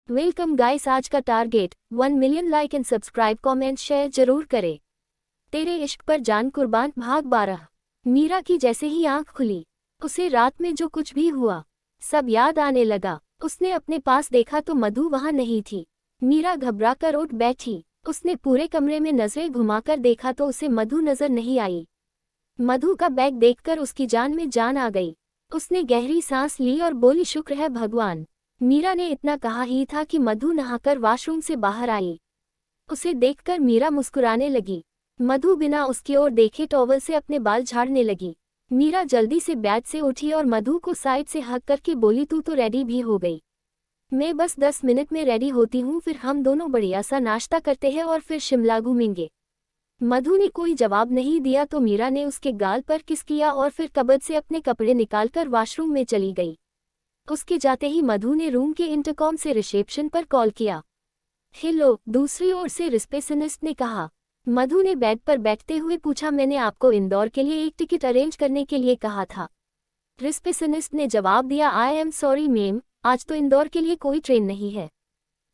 Welcome guys, आज का target 1 million like and subscribe, comment share जरूर करें। तेरे इश्क पर जान कुर्बान भाग 12। मीरा की जैसे ही आंख खुली, उसे रात में जो कुछ भी हुआ सब याद आने लगा। उसने अपने पास देखा तो मधु वहां नहीं थी। मीरा घबरा कर उठ बैठी। उसने पूरे कमरे में नजरें घुमाकर देखा तो उसे मधु नजर नहीं आई। मधु का बैग देखकर उसकी जान में जान आ गई। उसने गहरी सांस ली और बोली, शुक्र है भगवान। मीरा ने इतना कहा ही था कि मधु नहाकर वॉशरूम से बाहर आई। उसे देखकर मीरा मुस्कुराने लगी। मधु बिना उसकी ओर देखे टॉवल से अपने बाल झाड़ने लगी। मीरा जल्दी से बेड से उठी और मधु को साइड से हक करके बोली, तू तो रेडी भी हो गई। मैं बस 10 मिनट में रेडी होती हूँ, फिर हम दोनों बढ़िया सा नाश्ता करते हैं और फिर शिमला घूमेंगे। मधु ने कोई जवाब नहीं दिया तो मीरा ने उसके गाल पर किस किया और फिर कबर्ड से अपने कपड़े निकालकर वॉशरूम में चली गई। उसके जाते ही मधु ने रूम के इंटरकॉम से रिसेप्शन पर कॉल किया। हेलो, दूसरी ओर से रिसेप्शनिस्ट ने कहा। मधु ने बेड पर बैठते हुए पूछा, मैंने आपको इंदौर के लिए एक टिकट अरेंज करने के लिए कहा था। रिसेप्शनिस्ट ने जवाब दिया, आई एम सॉरी मैम, आज तो इंदौर के लिए कोई ट्रेन नहीं है।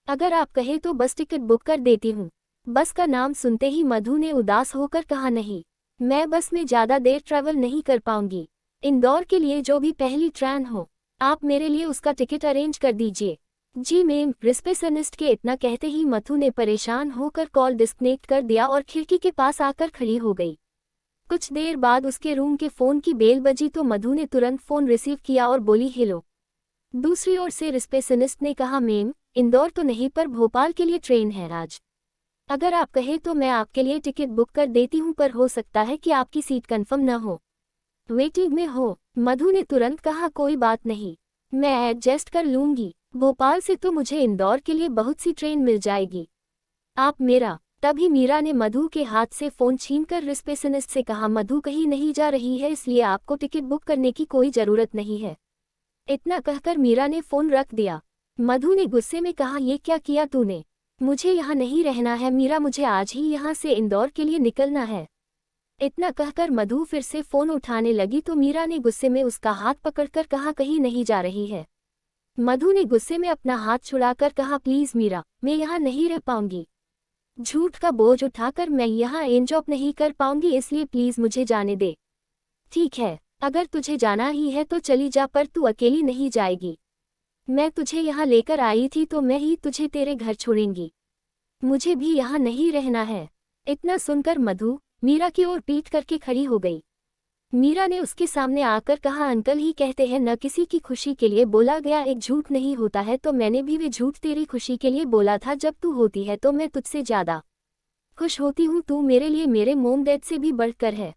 अगर आप कहें तो बस टिकट बुक कर देती हूँ। बस का नाम सुनते ही मधु ने उदास होकर कहा, नहीं, मैं बस में ज़्यादा देर ट्रैवल नहीं कर पाऊंगी। इंदौर के लिए जो भी पहली ट्रेन हो, आप मेरे लिए उसका टिकट अरेंज कर दीजिए। जी मैम। रिसेप्शनिस्ट के इतना कहते ही मधु ने परेशान होकर कॉल डिस्कनेक्ट कर दिया और खिड़की के पास आकर खड़ी हो गई। कुछ देर बाद उसके रूम के फ़ोन की बेल बजी तो मधु ने तुरंत फ़ोन रिसीव किया और बोली, हेलो। दूसरी ओर से रिसेप्शनिस्ट ने कहा, मैम, इंदौर तो नहीं पर भोपाल के लिए ट्रेन है आज। अगर आप कहें तो मैं आपके लिए टिकट बुक कर देती हूँ, पर हो सकता है कि आपकी सीट कंफर्म न हो, वेटिंग में हो। मधु ने तुरंत कहा, कोई बात नहीं, मैं एडजस्ट कर लूंगी। भोपाल से तो मुझे इंदौर के लिए बहुत सी ट्रेन मिल जाएगी। आप मेरा। तभी मीरा ने मधु के हाथ से फ़ोन छीनकर रिसेप्शनिस्ट से कहा, मधु कहीं नहीं जा रही है, इसलिए आपको टिकट बुक करने की कोई ज़रूरत नहीं है। इतना कहकर मीरा ने फ़ोन रख दिया। मधु ने गुस्से में कहा, ये क्या किया तूने? मुझे यहाँ नहीं रहना है मीरा, मुझे आज ही यहाँ से इंदौर के लिए निकलना है। इतना कहकर मधु फिर से फ़ोन उठाने लगी तो मीरा ने गुस्से में उसका हाथ पकड़कर कहा, कहीं नहीं जा रही है। मधु ने गुस्से में अपना हाथ छुड़ाकर कहा, प्लीज़ मीरा, मैं यहाँ नहीं रह पाऊंगी। झूठ का बोझ उठाकर मैं यहाँ एंजॉय नहीं कर पाऊंगी, इसलिए प्लीज़ मुझे जाने दे। ठीक है, अगर तुझे जाना ही है तो चली जा, पर तू अकेली नहीं जाएगी। मैं तुझे यहाँ लेकर आई थी तो मैं ही तुझे तेरे घर छोड़ूंगी। मुझे भी यहाँ नहीं रहना है। इतना सुनकर मधु मीरा की ओर पीट करके खड़ी हो गई। मीरा ने उसके सामने आकर कहा, अंकल ही कहते हैं न किसी की खुशी के लिए बोला गया एक झूठ नहीं होता है, तो मैंने भी वे झूठ तेरी खुशी के लिए बोला था। जब तू होती है तो मैं तुझसे ज़्यादा खुश होती हूँ। तू मेरे लिए मेरे मोम डैड से भी बढ़कर है।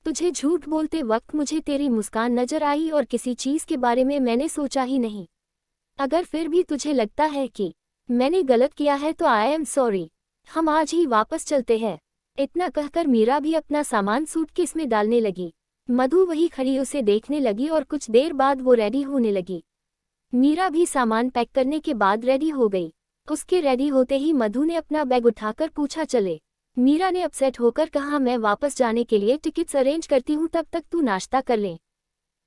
तुझे झूठ बोलते वक्त मुझे तेरी मुस्कान नजर आई और किसी चीज़ के बारे में मैंने सोचा ही नहीं। अगर फिर भी तुझे लगता है कि मैंने गलत किया है तो आई एम सॉरी। हम आज ही वापस चलते हैं। इतना कहकर मीरा भी अपना सामान सूटकेस में डालने लगी। मधु वही खड़ी उसे देखने लगी और कुछ देर बाद वो रेडी होने लगी। मीरा भी सामान पैक करने के बाद रेडी हो गई। उसके रेडी होते ही मधु ने अपना बैग उठाकर पूछा, चले? मीरा ने अपसेट होकर कहा, मैं वापस जाने के लिए टिकट्स अरेंज करती हूँ, तब तक तू नाश्ता कर ले।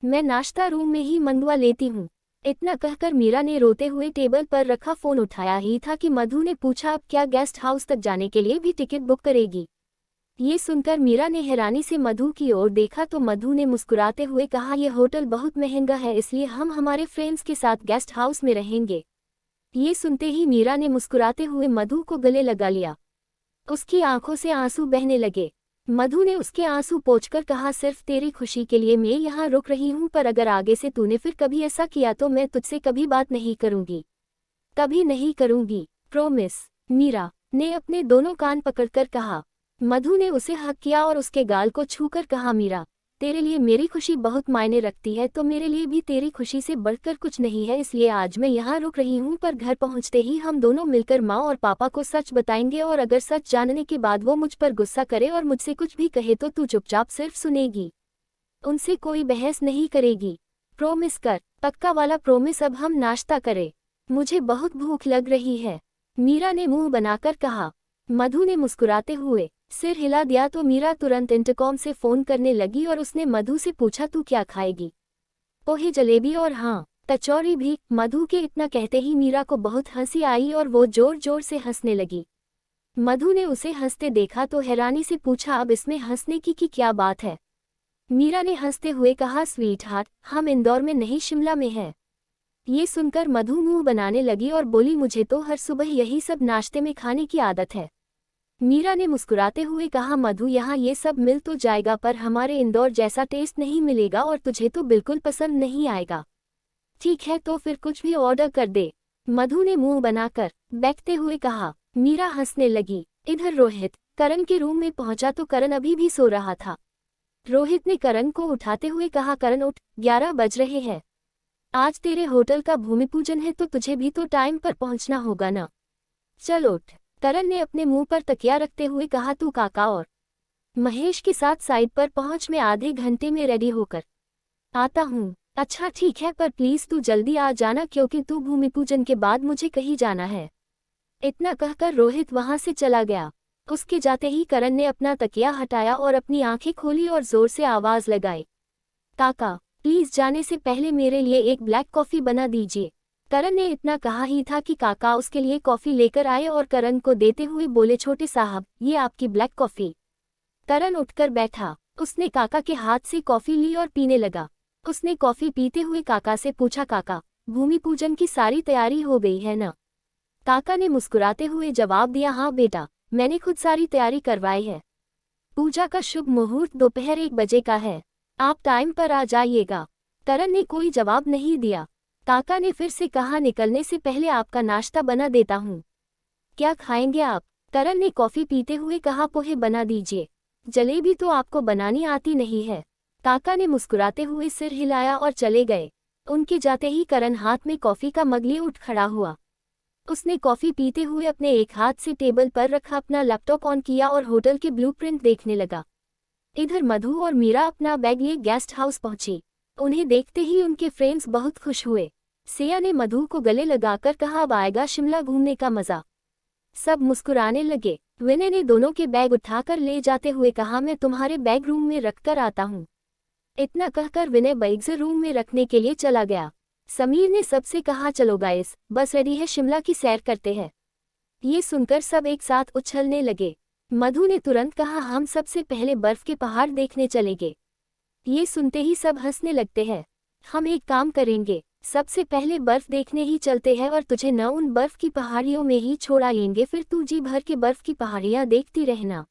मैं नाश्ता रूम में ही मंगवा लेती हूँ। इतना कहकर मीरा ने रोते हुए टेबल पर रखा फ़ोन उठाया ही था कि मधु ने पूछा, अब क्या गेस्ट हाउस तक जाने के लिए भी टिकट बुक करेगी? ये सुनकर मीरा ने हैरानी से मधु की ओर देखा तो मधु ने मुस्कुराते हुए कहा, यह होटल बहुत महंगा है, इसलिए हम हमारे फ्रेंड्स के साथ गेस्ट हाउस में रहेंगे। ये सुनते ही मीरा ने मुस्कुराते हुए मधु को गले लगा लिया। उसकी आंखों से आंसू बहने लगे। मधु ने उसके आंसू पोंछकर कहा, सिर्फ तेरी खुशी के लिए मैं यहाँ रुक रही हूँ, पर अगर आगे से तूने फिर कभी ऐसा किया तो मैं तुझसे कभी बात नहीं करूँगी, कभी नहीं करूँगी, प्रॉमिस। मीरा ने अपने दोनों कान पकड़कर कहा। मधु ने उसे हक किया और उसके गाल को छूकर कहा, मीरा, तेरे लिए मेरी खुशी बहुत मायने रखती है, तो मेरे लिए भी तेरी खुशी से बढ़कर कुछ नहीं है, इसलिए आज मैं यहाँ रुक रही हूँ, पर घर पहुँचते ही हम दोनों मिलकर माँ और पापा को सच बताएंगे, और अगर सच जानने के बाद वो मुझ पर गुस्सा करे और मुझसे कुछ भी कहे तो तू चुपचाप सिर्फ सुनेगी, उनसे कोई बहस नहीं करेगी। प्रॉमिस कर, पक्का वाला प्रॉमिस। अब हम नाश्ता करें, मुझे बहुत भूख लग रही है, मीरा ने मुंह बनाकर कहा। मधु ने मुस्कुराते हुए सिर हिला दिया तो मीरा तुरंत इंटरकॉम से फ़ोन करने लगी और उसने मधु से पूछा, तू क्या खाएगी? पोहे, जलेबी और हाँ, कचौरी भी। मधु के इतना कहते ही मीरा को बहुत हंसी आई और वो जोर जोर से हंसने लगी। मधु ने उसे हंसते देखा तो हैरानी से पूछा, अब इसमें हंसने की क्या बात है? मीरा ने हंसते हुए कहा, स्वीट हार्ट, हम इंदौर में नहीं शिमला में हैं। ये सुनकर मधु मुंह बनाने लगी और बोली, मुझे तो हर सुबह यही सब नाश्ते में खाने की आदत है। मीरा ने मुस्कुराते हुए कहा, मधु यहाँ ये सब मिल तो जाएगा पर हमारे इंदौर जैसा टेस्ट नहीं मिलेगा और तुझे तो बिल्कुल पसंद नहीं आएगा। ठीक है तो फिर कुछ भी ऑर्डर कर दे, मधु ने मुंह बनाकर बैठते हुए कहा। मीरा हंसने लगी। इधर रोहित करण के रूम में पहुंचा तो करण अभी भी सो रहा था। रोहित ने करण को उठाते हुए कहा, करण उठ, 11 बज रहे हैं। आज तेरे होटल का भूमि पूजन है तो तुझे भी तो टाइम पर पहुंचना होगा ना। चल उठ। करण ने अपने मुंह पर तकिया रखते हुए कहा, तू काका और महेश के साथ साइड पर पहुंच, मैं आधे घंटे में रेडी होकर आता हूँ। अच्छा ठीक है पर प्लीज तू जल्दी आ जाना क्योंकि तू भूमि पूजन के बाद मुझे कहीं जाना है। इतना कहकर रोहित वहां से चला गया। उसके जाते ही करण ने अपना तकिया हटाया और अपनी आंखें खोली और जोर से आवाज लगाई, काका प्लीज जाने से पहले मेरे लिए एक ब्लैक कॉफी बना दीजिए। करण ने इतना कहा ही था कि काका उसके लिए कॉफी लेकर आए और करण को देते हुए बोले, छोटे साहब ये आपकी ब्लैक कॉफी। करण उठकर बैठा। उसने काका के हाथ से कॉफी ली और पीने लगा। उसने कॉफी पीते हुए काका से पूछा, काका भूमि पूजन की सारी तैयारी हो गई है ना? काका ने मुस्कुराते हुए जवाब दिया, हाँ बेटा, मैंने खुद सारी तैयारी करवाई है। पूजा का शुभ मुहूर्त दोपहर 1 बजे का है, आप टाइम पर आ जाइएगा। करण ने कोई जवाब नहीं दिया। काका ने फिर से कहा, निकलने से पहले आपका नाश्ता बना देता हूँ। क्या खाएंगे आप? करण ने कॉफी पीते हुए कहा, पोहे बना दीजिए। जलेबी तो आपको बनानी आती नहीं है। काका ने मुस्कुराते हुए सिर हिलाया और चले गए। उनके जाते ही करण हाथ में कॉफी का मग लिए उठ खड़ा हुआ। उसने कॉफी पीते हुए अपने एक हाथ से टेबल पर रखा अपना लैपटॉप ऑन किया और होटल के ब्लूप्रिंट देखने लगा। इधर मधु और मीरा अपना बैग लिए गेस्ट हाउस पहुंची। उन्हें देखते ही उनके फ्रेंड्स बहुत खुश हुए। सिया ने मधु को गले लगाकर कहा, अब आएगा शिमला घूमने का मजा। सब मुस्कुराने लगे। विनय ने दोनों के बैग उठाकर ले जाते हुए कहा, मैं तुम्हारे बैग रूम में रखकर आता हूँ। इतना कहकर विनय बैग्स रूम में रखने के लिए चला गया। समीर ने सबसे कहा, चलो गाइस, बस रेडी है, शिमला की सैर करते हैं। ये सुनकर सब एक साथ उछलने लगे। मधु ने तुरंत कहा, हम सबसे पहले बर्फ के पहाड़ देखने चलेंगे। ये सुनते ही सब हंसने लगते हैं। हम एक काम करेंगे, सबसे पहले बर्फ देखने ही चलते हैं और तुझे न उन बर्फ की पहाड़ियों में ही छोड़ आएंगे, फिर तू जी भर के बर्फ की पहाड़ियां देखती रहना।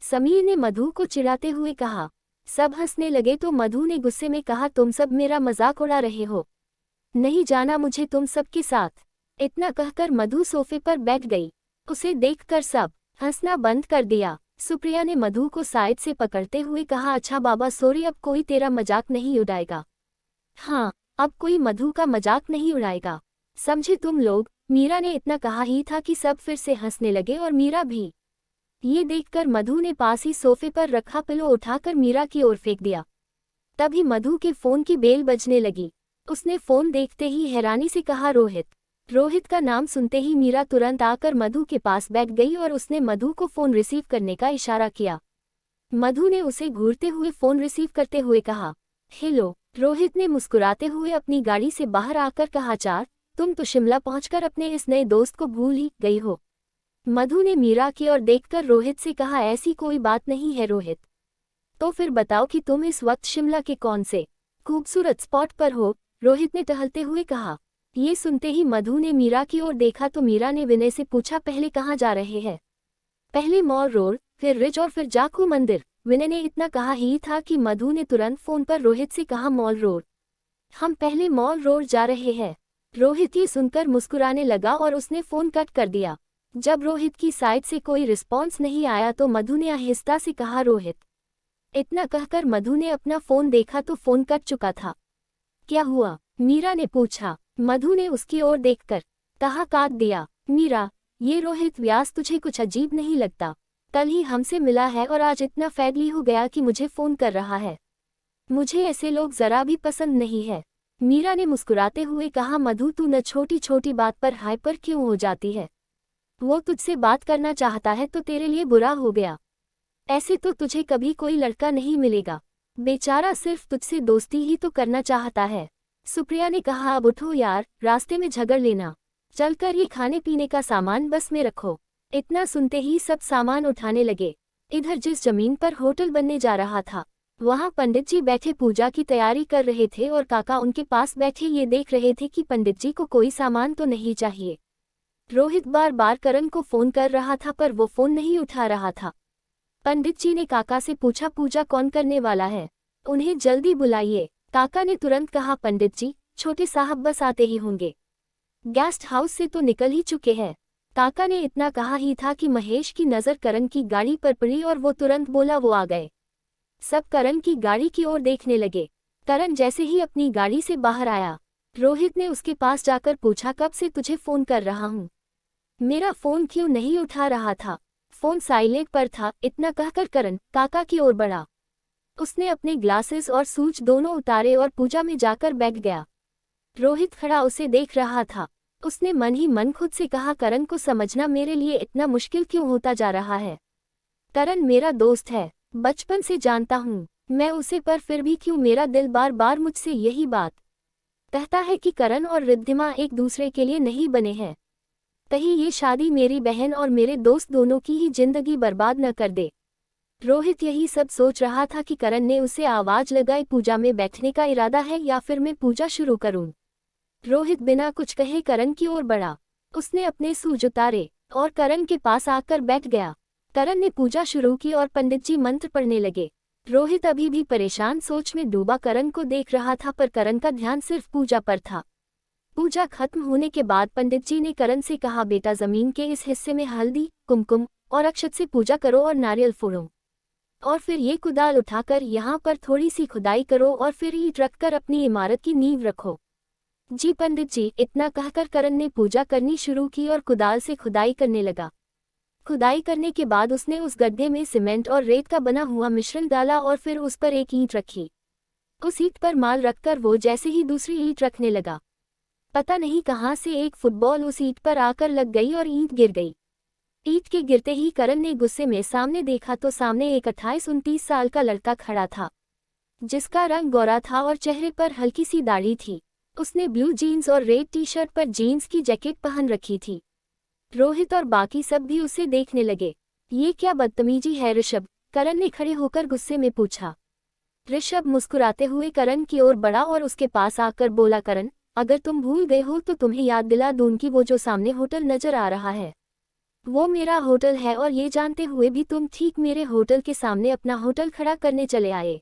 समीर ने मधु को चिढ़ाते हुए कहा। सब हंसने लगे तो मधु ने गुस्से में कहा, तुम सब मेरा मजाक उड़ा रहे हो, नहीं जाना मुझे तुम सबके साथ। इतना कहकर मधु सोफे पर बैठ गई। उसे देखकर सब हंसना बंद कर दिया। सुप्रिया ने मधु को साइड से पकड़ते हुए कहा, अच्छा बाबा सॉरी, अब कोई तेरा मजाक नहीं उड़ाएगा। हाँ, अब कोई मधु का मजाक नहीं उड़ाएगा, समझे तुम लोग। मीरा ने इतना कहा ही था कि सब फिर से हंसने लगे और मीरा भी। ये देखकर मधु ने पास ही सोफे पर रखा पिलो उठाकर मीरा की ओर फेंक दिया। तभी मधु के फोन की बेल बजने लगी। उसने फोन देखते ही हैरानी से कहा, रोहित। रोहित का नाम सुनते ही मीरा तुरंत आकर मधु के पास बैठ गई और उसने मधु को फोन रिसीव करने का इशारा किया। मधु ने उसे घूरते हुए फोन रिसीव करते हुए कहा, हेलो। रोहित ने मुस्कुराते हुए अपनी गाड़ी से बाहर आकर कहा, चार, तुम तो शिमला पहुंचकर अपने इस नए दोस्त को भूल ही गई हो। मधु ने मीरा की ओर देखकर रोहित से कहा, ऐसी कोई बात नहीं है रोहित। तो फिर बताओ कि तुम इस वक्त शिमला के कौन से खूबसूरत स्पॉट पर हो, रोहित ने टहलते हुए कहा। ये सुनते ही मधु ने मीरा की ओर देखा तो मीरा ने विनय से पूछा, पहले कहाँ जा रहे हैं? पहले मॉल रोड, फिर रिज और फिर जाखू मंदिर। विनय ने इतना कहा ही था कि मधु ने तुरंत फोन पर रोहित से कहा, मॉल रोड। हम पहले मॉल रोड जा रहे हैं। रोहित ये सुनकर मुस्कुराने लगा और उसने फोन कट कर दिया। जब रोहित की साइड से कोई रिस्पॉन्स नहीं आया तो मधु ने आहिस्ता से कहा, रोहित। इतना कहकर मधु ने अपना फोन देखा तो फोन कट चुका था। क्या हुआ? मीरा ने पूछा। मधु ने उसकी ओर देखकर कहा, काट दिया। मीरा, ये रोहित व्यास तुझे कुछ अजीब नहीं लगता? कल ही हमसे मिला है और आज इतना फ्रेंडली हो गया कि मुझे फोन कर रहा है। मुझे ऐसे लोग जरा भी पसंद नहीं है। मीरा ने मुस्कुराते हुए कहा, मधु तू न छोटी छोटी बात पर हाइपर क्यों हो जाती है? वो तुझसे बात करना चाहता है तो तेरे लिए बुरा हो गया। ऐसे तो तुझे कभी कोई लड़का नहीं मिलेगा। बेचारा सिर्फ तुझसे दोस्ती ही तो करना चाहता है। सुप्रिया ने कहा, अब उठो यार, रास्ते में झगड़ लेना, चलकर ये खाने पीने का सामान बस में रखो। इतना सुनते ही सब सामान उठाने लगे। इधर जिस जमीन पर होटल बनने जा रहा था, वहां पंडित जी बैठे पूजा की तैयारी कर रहे थे और काका उनके पास बैठे ये देख रहे थे कि पंडित जी को कोई सामान तो नहीं चाहिए। रोहित बार बार करण को फोन कर रहा था पर वो फोन नहीं उठा रहा था। पंडित जी ने काका से पूछा, पूजा कौन करने वाला है, उन्हें जल्दी बुलाइए। काका ने तुरंत कहा, पंडित जी, छोटे साहब बस आते ही होंगे, गेस्ट हाउस से तो निकल ही चुके हैं। काका ने इतना कहा ही था कि महेश की नज़र करण की गाड़ी पर पड़ी और वो तुरंत बोला, वो आ गए। सब करण की गाड़ी की ओर देखने लगे। करण जैसे ही अपनी गाड़ी से बाहर आया, रोहित ने उसके पास जाकर पूछा, कब से तुझे फोन कर रहा हूँ, मेरा फोन क्यों नहीं उठा रहा था? फोन साइलेंट पर था। इतना कहकर करण काका की ओर बढ़ा। उसने अपने ग्लासेस और सूच दोनों उतारे और पूजा में जाकर बैठ गया। रोहित खड़ा उसे देख रहा था। उसने मन ही मन खुद से कहा, करण को समझना मेरे लिए इतना मुश्किल क्यों होता जा रहा है? करण मेरा दोस्त है, बचपन से जानता हूँ मैं उसे, पर फिर भी क्यों मेरा दिल बार बार मुझसे यही बात कहता है कि करण और रिद्धिमा एक दूसरे के लिए नहीं बने हैं। कहीं ये शादी मेरी बहन और मेरे दोस्त दोनों की ही जिंदगी बर्बाद न कर दे। रोहित यही सब सोच रहा था कि करण ने उसे आवाज लगाई, पूजा में बैठने का इरादा है या फिर मैं पूजा शुरू करूं? रोहित बिना कुछ कहे करण की ओर बढ़ा। उसने अपने सूज उतारे और करण के पास आकर बैठ गया। करण ने पूजा शुरू की और पंडित जी मंत्र पढ़ने लगे। रोहित अभी भी परेशान सोच में डूबा करण को देख रहा था, पर करण का ध्यान सिर्फ पूजा पर था। पूजा खत्म होने के बाद पंडित जी ने करण से कहा, बेटा, जमीन के इस हिस्से में हल्दी, कुमकुम और अक्षत से पूजा करो और नारियल फोड़ो, और फिर ये कुदाल उठाकर यहाँ पर थोड़ी सी खुदाई करो और फिर ईंट रखकर अपनी इमारत की नींव रखो। जी पंडित जी। इतना कहकर करण ने पूजा करनी शुरू की और कुदाल से खुदाई करने लगा। खुदाई करने के बाद उसने उस गड्ढे में सीमेंट और रेत का बना हुआ मिश्रण डाला और फिर उस पर एक ईंट रखी। उस ईंट पर माल रखकर वो जैसे ही दूसरी ईंट रखने लगा, पता नहीं कहां से एक फुटबॉल उस ईंट पर आकर लग गई और ईंट गिर गई। ईंट के गिरते ही करण ने गुस्से में सामने देखा तो सामने एक 28-29 साल का लड़का खड़ा था, जिसका रंग गोरा था और चेहरे पर हल्की सी दाढ़ी थी। उसने ब्लू जीन्स और रेड टी शर्ट पर जीन्स की जैकेट पहन रखी थी। रोहित और बाकी सब भी उसे देखने लगे। ये क्या बदतमीजी है ऋषभ? करण ने खड़े होकर गुस्से में पूछा। ऋषभ मुस्कुराते हुए करण की ओर बढ़ा और उसके पास आकर बोला, करण, अगर तुम भूल गए हो तो तुम्हें याद दिला दूं कि वो जो सामने होटल नजर आ रहा है, वो मेरा होटल है, और ये जानते हुए भी तुम ठीक मेरे होटल के सामने अपना होटल खड़ा करने चले आए।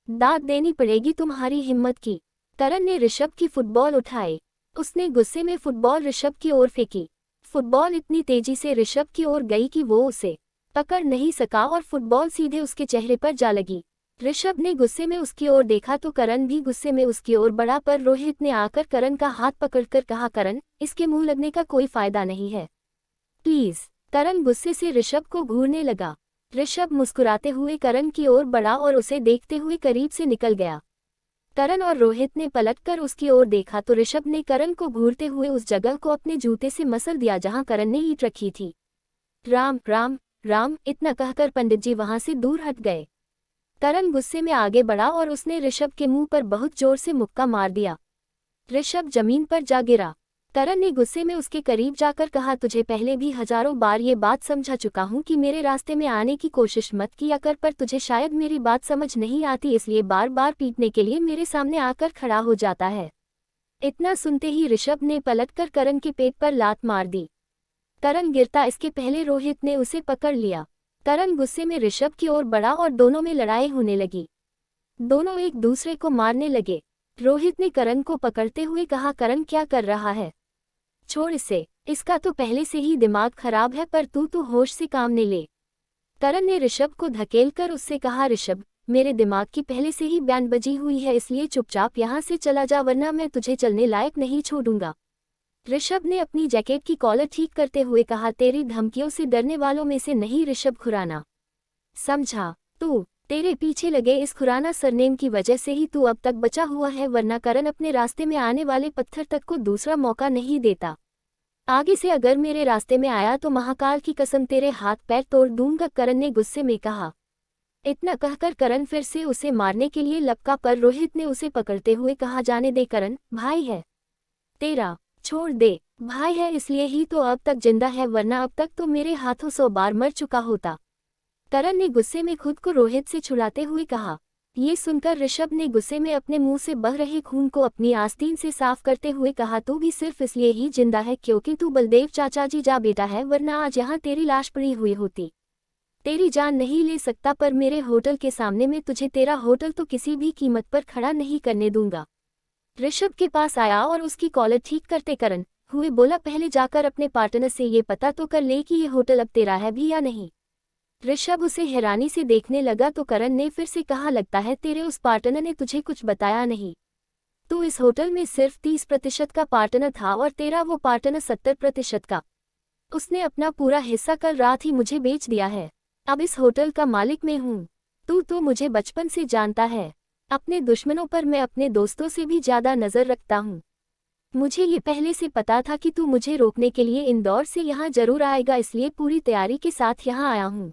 दाद देनी पड़ेगी तुम्हारी हिम्मत की। करण ने ऋषभ की फुटबॉल उठाई। उसने गुस्से में फुटबॉल ऋषभ की ओर फेंकी। फुटबॉल इतनी तेजी से ऋषभ की ओर गई कि वो उसे पकड़ नहीं सका और फुटबॉल सीधे उसके चेहरे पर जा लगी। ऋषभ ने गुस्से में उसकी ओर देखा तो करण भी गुस्से में उसकी ओर बढ़ा, पर रोहित ने आकर करण का हाथ पकड़कर कहा, करण, इसके मुंह लगने का कोई फायदा नहीं है, प्लीज। करण गुस्से से ऋषभ को घूरने लगा। ऋषभ मुस्कुराते हुए करण की ओर बढ़ा और उसे देखते हुए करीब से निकल गया। करण और रोहित ने पलटकर उसकी ओर देखा तो ऋषभ ने करण को घूरते हुए उस जगह को अपने जूते से मसल दिया जहां करण ने ईंट रखी थी। राम राम राम, इतना कहकर पंडित जी वहां से दूर हट गए। करण गुस्से में आगे बढ़ा और उसने ऋषभ के मुंह पर बहुत जोर से मुक्का मार दिया। ऋषभ जमीन पर जा गिरा। करण ने गुस्से में उसके करीब जाकर कहा, तुझे पहले भी हजारों बार ये बात समझा चुका हूँ कि मेरे रास्ते में आने की कोशिश मत किया कर, पर तुझे शायद मेरी बात समझ नहीं आती, इसलिए बार बार पीटने के लिए मेरे सामने आकर खड़ा हो जाता है। इतना सुनते ही ऋषभ ने पलटकर करण के पेट पर लात मार दी। करण गिरता इसके पहले रोहित ने उसे पकड़ लिया। करण गुस्से में ऋषभ की ओर बढ़ा और दोनों में लड़ाई होने लगी। दोनों एक दूसरे को मारने लगे। रोहित ने करण को पकड़ते हुए कहा, करण क्या कर रहा है? छोड़ इसे, इसका तो पहले से ही दिमाग खराब है, पर तू होश से काम नहीं ले। करण ने ऋषभ को धकेलकर उससे कहा, ऋषभ, मेरे दिमाग की पहले से ही बैंड बजी हुई है, इसलिए चुपचाप यहाँ से चला जा वरना मैं तुझे चलने लायक नहीं छोड़ूंगा। ऋषभ ने अपनी जैकेट की कॉलर ठीक करते हुए कहा, तेरी धमकियों से डरने वालों में से नहीं ऋषभ खुराना, समझा? तू, तेरे पीछे लगे इस खुराना सरनेम की वजह से ही तू अब तक बचा हुआ है, वरना करण अपने रास्ते में आने वाले पत्थर तक को दूसरा मौका नहीं देता। आगे से अगर मेरे रास्ते में आया तो महाकाल की कसम तेरे हाथ पैर तोड़ दूंगा, करण ने गुस्से में कहा। इतना कहकर करण फिर से उसे मारने के लिए लपका, पर रोहित ने उसे पकड़ते हुए कहा, जाने दे करण, भाई है तेरा, छोड़ दे। भाई है इसलिए ही तो अब तक जिंदा है, वरना अब तक तो मेरे हाथों 100 बार मर चुका होता। करण ने गुस्से में खुद को रोहित से छुड़ाते हुए कहा। ये सुनकर ऋषभ ने गुस्से में अपने मुंह से बह रहे खून को अपनी आस्तीन से साफ करते हुए कहा, तू भी सिर्फ इसलिए ही जिंदा है क्योंकि तू बलदेव चाचा जी जा बेटा है, वरना आज यहाँ तेरी लाश पड़ी हुई होती। तेरी जान नहीं ले सकता, पर मेरे होटल के सामने में तुझे तेरा होटल तो किसी भी कीमत पर खड़ा नहीं करने दूंगा। ऋषभ के पास आया और उसकी कॉलर ठीक करते करण हुए बोला, पहले जाकर अपने पार्टनर से ये पता तो कर ले कि ये होटल अब तेरा है भी या नहीं। ऋषभ उसे हैरानी से देखने लगा तो करण ने फिर से कहा, लगता है तेरे उस पार्टनर ने तुझे कुछ बताया नहीं। तू इस होटल में सिर्फ 30% का पार्टनर था और तेरा वो पार्टनर 70% का। उसने अपना पूरा हिस्सा कल रात ही मुझे बेच दिया है। अब इस होटल का मालिक मैं हूँ। तू तो मुझे बचपन से जानता है। अपने दुश्मनों पर मैं अपने दोस्तों से भी ज्यादा नजर रखता हूँ। मुझे ये पहले से पता था कि तू मुझे रोकने के लिए इंदौर से यहाँ जरूर आएगा, इसलिए पूरी तैयारी के साथ यहाँ आया हूँ।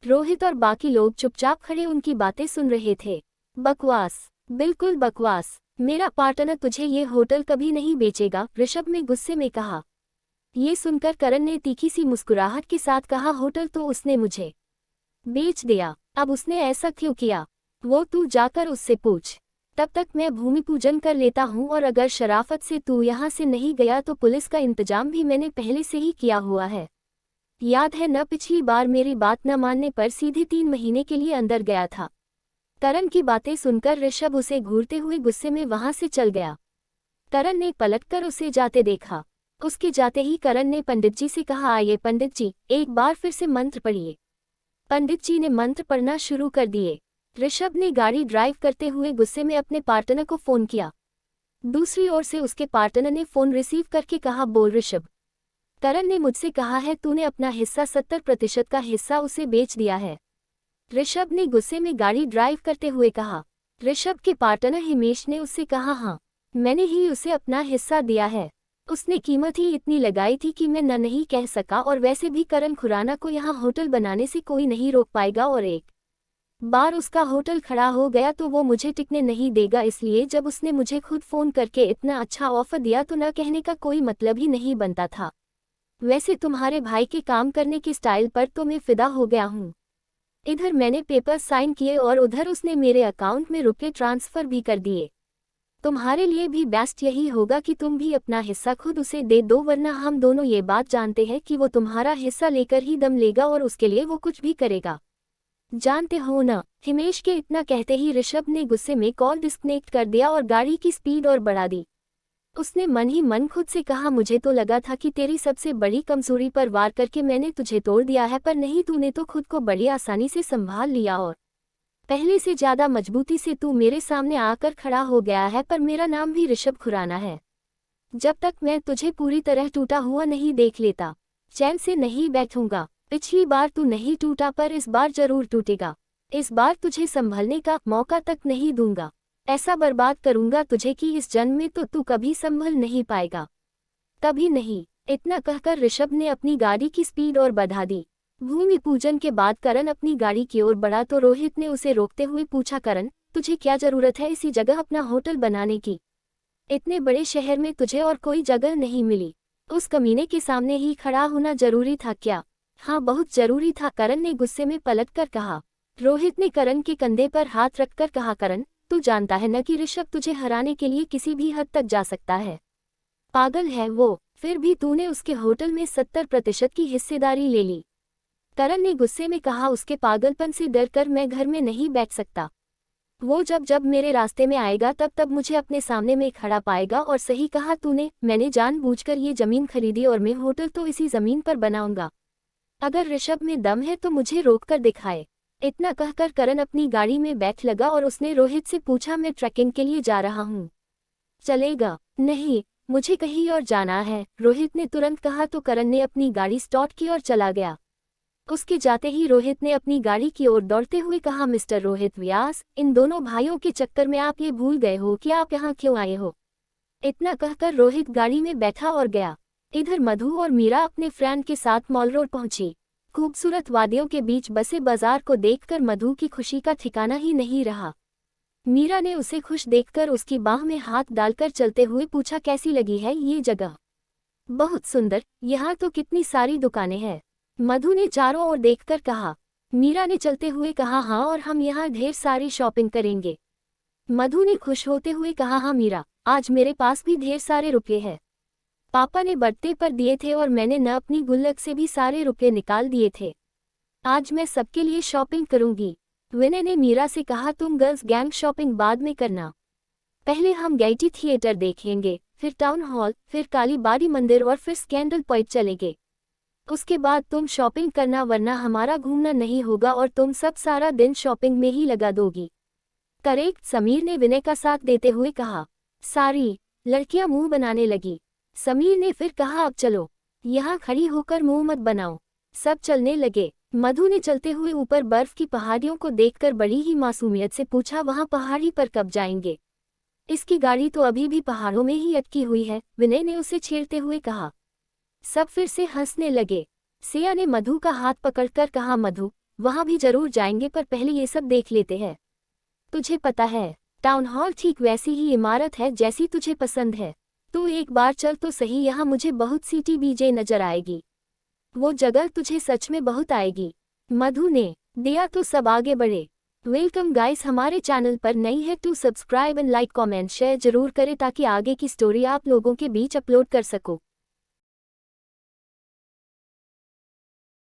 रोहित और बाकी लोग चुपचाप खड़े उनकी बातें सुन रहे थे। बकवास, बिल्कुल बकवास। मेरा पार्टनर तुझे ये होटल कभी नहीं बेचेगा, ऋषभ ने गुस्से में कहा। ये सुनकर करण ने तीखी सी मुस्कुराहट के साथ कहा, होटल तो उसने मुझे बेच दिया, अब उसने ऐसा क्यों किया वो तू जाकर उससे पूछ। तब तक मैं भूमि पूजन कर लेता हूँ, और अगर शराफत से तू यहाँ से नहीं गया तो पुलिस का इंतजाम भी मैंने पहले से ही किया हुआ है। याद है न, पिछली बार मेरी बात न मानने पर सीधे 3 महीने के लिए अंदर गया था। करण की बातें सुनकर ऋषभ उसे घूरते हुए गुस्से में वहां से चल गया। करण ने पलटकर उसे जाते देखा। उसके जाते ही करण ने पंडित जी से कहा, आइए पंडित जी, एक बार फिर से मंत्र पढ़िए। पंडित जी ने मंत्र पढ़ना शुरू कर दिए। ऋषभ ने गाड़ी ड्राइव करते हुए गुस्से में अपने पार्टनर को फोन किया। दूसरी ओर से उसके पार्टनर ने फोन रिसीव करके कहा, बोल ऋषभ, करण ने मुझसे कहा है तूने अपना हिस्सा 70% का हिस्सा उसे बेच दिया है। ऋषभ ने गुस्से में गाड़ी ड्राइव करते हुए कहा। ऋषभ के पार्टनर हिमेश ने उससे कहा, हाँ, मैंने ही उसे अपना हिस्सा दिया है। उसने कीमत ही इतनी लगाई थी कि मैं न नहीं कह सका, और वैसे भी करण खुराना को यहाँ होटल बनाने से कोई नहीं रोक पाएगा, और एक बार उसका होटल खड़ा हो गया तो वो मुझे टिकने नहीं देगा। इसलिए जब उसने मुझे खुद फोन करके इतना अच्छा ऑफर दिया तो न कहने का कोई मतलब ही नहीं बनता था। वैसे तुम्हारे भाई के काम करने की स्टाइल पर तो मैं फिदा हो गया हूँ। इधर मैंने पेपर साइन किए और उधर उसने मेरे अकाउंट में रुपए ट्रांसफर भी कर दिए। तुम्हारे लिए भी बेस्ट यही होगा कि तुम भी अपना हिस्सा खुद उसे दे दो, वरना हम दोनों ये बात जानते हैं कि वो तुम्हारा हिस्सा लेकर ही दम लेगा और उसके लिए वो कुछ भी करेगा। जानते हो ना। हिमेश के इतना कहते ही ऋषभ ने गुस्से में कॉल डिस्कनेक्ट कर दिया और गाड़ी की स्पीड और बढ़ा दी। उसने मन ही मन खुद से कहा, मुझे तो लगा था कि तेरी सबसे बड़ी कमजोरी पर वार करके मैंने तुझे तोड़ दिया है, पर नहीं, तूने तो खुद को बड़ी आसानी से संभाल लिया और पहले से ज्यादा मजबूती से तू मेरे सामने आकर खड़ा हो गया है। पर मेरा नाम भी ऋषभ खुराना है। जब तक मैं तुझे पूरी तरह टूटा हुआ नहीं देख लेता, चैन से नहीं बैठूंगा। पिछली बार तू नहीं टूटा, पर इस बार जरूर टूटेगा। इस बार तुझे संभलने का मौका तक नहीं दूंगा। ऐसा बर्बाद करूंगा तुझे कि इस जन्म में तो तू कभी संभल नहीं पाएगा, कभी नहीं। इतना कहकर ऋषभ ने अपनी गाड़ी की स्पीड और बढ़ा दी। भूमि पूजन के बाद करण अपनी गाड़ी की ओर बढ़ा तो रोहित ने उसे रोकते हुए पूछा, करण, तुझे क्या जरूरत है इसी जगह अपना होटल बनाने की? इतने बड़े शहर में तुझे और कोई जगह नहीं मिली। उस कमीने के सामने ही खड़ा होना जरूरी था क्या? हाँ, बहुत जरूरी था, करण ने गुस्से में पलटकर कहा। रोहित ने करण के कंधे पर हाथ रखकर कहा, करण, तू जानता है न कि ऋषभ तुझे हराने के लिए किसी भी हद तक जा सकता है। पागल है वो, फिर भी तूने उसके होटल में 70% की हिस्सेदारी ले ली। करण ने गुस्से में कहा, उसके पागलपन से डरकर मैं घर में नहीं बैठ सकता। वो जब जब मेरे रास्ते में आएगा तब तब मुझे अपने सामने में खड़ा पाएगा। और सही कहा तूने, मैंने जानबूझकर ये जमीन खरीदी और मैं होटल तो इसी जमीन पर बनाऊंगा। अगर ऋषभ में दम है तो मुझे रोककर दिखाए। इतना कहकर करण अपनी गाड़ी में बैठ लगा और उसने रोहित से पूछा, मैं ट्रैकिंग के लिए जा रहा हूँ, चलेगा? नहीं, मुझे कहीं और जाना है, रोहित ने तुरंत कहा तो करण ने अपनी गाड़ी स्टार्ट की और चला गया। उसके जाते ही रोहित ने अपनी गाड़ी की ओर दौड़ते हुए कहा, मिस्टर रोहित व्यास, इन दोनों भाइयों के चक्कर में आप ये भूल गए हो कि आप यहाँ क्यों आए हो। इतना कहकर रोहित गाड़ी में बैठा और गया। इधर मधु और मीरा अपने फ्रेंड के साथ मॉल रोड पहुंची। खूबसूरत वादियों के बीच बसे बाजार को देखकर मधु की खुशी का ठिकाना ही नहीं रहा। मीरा ने उसे खुश देखकर उसकी बाह में हाथ डालकर चलते हुए पूछा, कैसी लगी है ये जगह? बहुत सुंदर, यहाँ तो कितनी सारी दुकानें हैं। मधु ने चारों ओर देखकर कहा। मीरा ने चलते हुए कहा, हाँ, और हम यहाँ ढेर सारी शॉपिंग करेंगे। मधु ने खुश होते हुए कहा, हाँ मीरा, आज मेरे पास भी ढेर सारे रुपये हैं। पापा ने बर्थडे पर दिए थे और मैंने न अपनी गुल्लक से भी सारे रुपये निकाल दिए थे। आज मैं सबके लिए शॉपिंग करूंगी। विनय ने मीरा से कहा, तुम गर्ल्स गैंग शॉपिंग बाद में करना। पहले हम गैटी थिएटर देखेंगे, फिर टाउन हॉल, फिर कालीबाड़ी मंदिर और फिर स्कैंडल पॉइंट चलेंगे। उसके बाद तुम शॉपिंग करना, वरना हमारा घूमना नहीं होगा और तुम सब सारा दिन शॉपिंग में ही लगा दोगी। करेक्ट, समीर ने विनय का साथ देते हुए कहा। सारी लड़कियां मुंह बनाने लगी। समीर ने फिर कहा, अब चलो, यहाँ खड़ी होकर मुंह मत बनाओ। सब चलने लगे। मधु ने चलते हुए ऊपर बर्फ की पहाड़ियों को देखकर बड़ी ही मासूमियत से पूछा, वहाँ पहाड़ी पर कब जाएंगे? इसकी गाड़ी तो अभी भी पहाड़ों में ही अटकी हुई है, विनय ने उसे छेड़ते हुए कहा। सब फिर से हंसने लगे। सिया ने मधु का हाथ पकड़कर कहा, मधु, वहाँ भी जरूर जाएंगे, पर पहले ये सब देख लेते हैं। तुझे पता है, टाउन हॉल ठीक वैसी ही इमारत है जैसी तुझे पसंद है। तू एक बार चल तो सही, यहाँ मुझे बहुत सी टीवीजे नजर आएगी। वो जगह तुझे सच में बहुत आएगी। मधु ने दिया तो सब आगे बढ़े। वेलकम गाइस, हमारे चैनल पर नई है तो subscribe and like comment share जरूर करें ताकि आगे की स्टोरी आप लोगों के बीच अपलोड कर सको।